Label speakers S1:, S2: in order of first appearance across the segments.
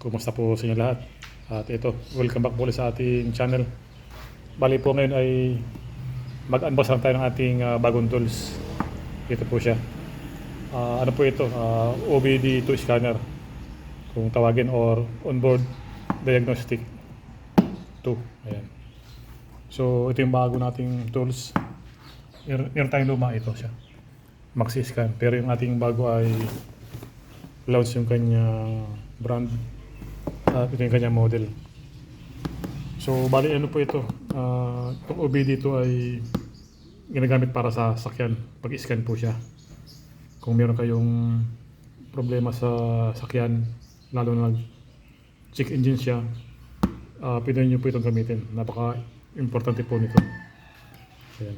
S1: kumusta po sa inyo lahat? At ito, welcome back po ulit sa ating channel. Bali po ngayon ay mag-unbox lang tayo ng ating bagong tools. Ito po siya. Ano po ito? OBD2 scanner kung tawagin, or onboard diagnostic 2. Ayan. So ito yung bago nating tools. Meron tayong luma, ito siya, Maxi Scan. Pero yung ating bago ay launch yung kanyang brand. Ito yung kanyang model. So bali ano po ito, itong OBD2 ay ginagamit para sa sakyan. Pag-scan po siya, kung meron kayong problema sa sakyan, lalo na check engine siya, pwede nyo po itong gamitin. Napaka importante po nito. Ayan.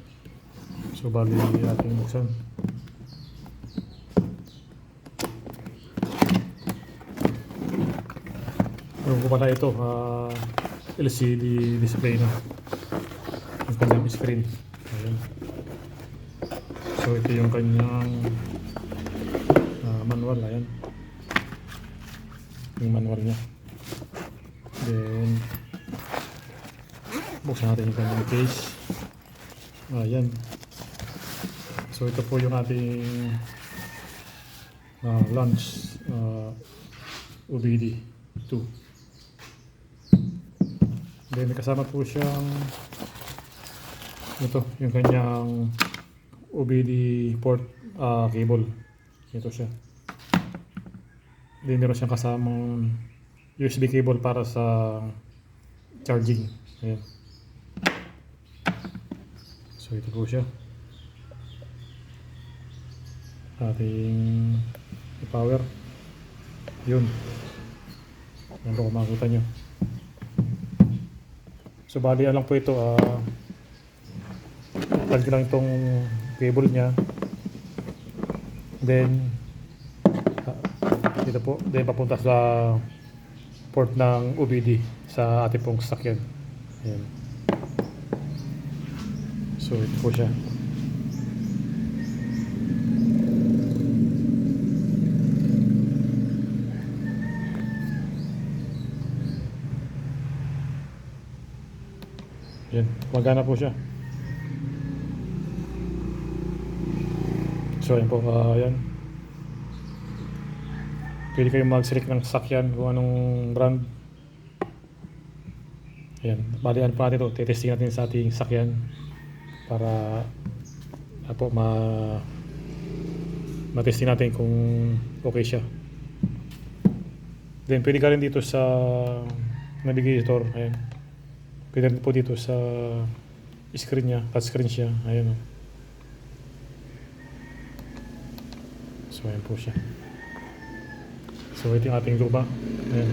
S1: So bali ating buksan. Meron ko pala ito, LCD display na yung kanyang screen. Ayan. So ito yung kanyang manual. Ayan, yung manual niya. Then buksan natin yung kanyang case. Ayan. So ito po yung ating launch OBD 2. Then may kasama po siyang ito, yung kanyang OBD port cable. Ito siya. Then meron siyang kasamang USB cable para sa charging. Ayan. So ito po siya, ating power. Yun. Yan po kung makikita nyo. So bali lang po ito, plug lang itong cable niya. Then dito po, then papunta sa port ng OBD sa ating pong sasakyan. Ayan. So ito po siya. Yan, magana po siya. So yan po, yan. Pwede kayong mag-select ng sasakyan kung anong brand. Ayan, balian pa natin ito. Testing natin sa ating sasakyan para po matesting natin kung okay siya. Then pwede ka rin dito sa navigator. Ayan. Pwede rin po dito sa screen niya, touch screen siya. Ayan o. So ayan po siya. So ito yung ating luma. Ayan,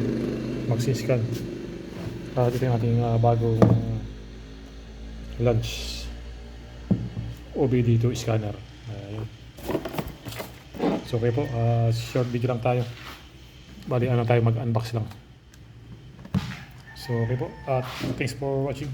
S1: Maxi Scan. Ito yung ating bagong launch OBD2 scanner. Ayan. So okay po, short video lang tayo. Bali ano tayo, mag-unbox lang. So okay po, thanks for watching.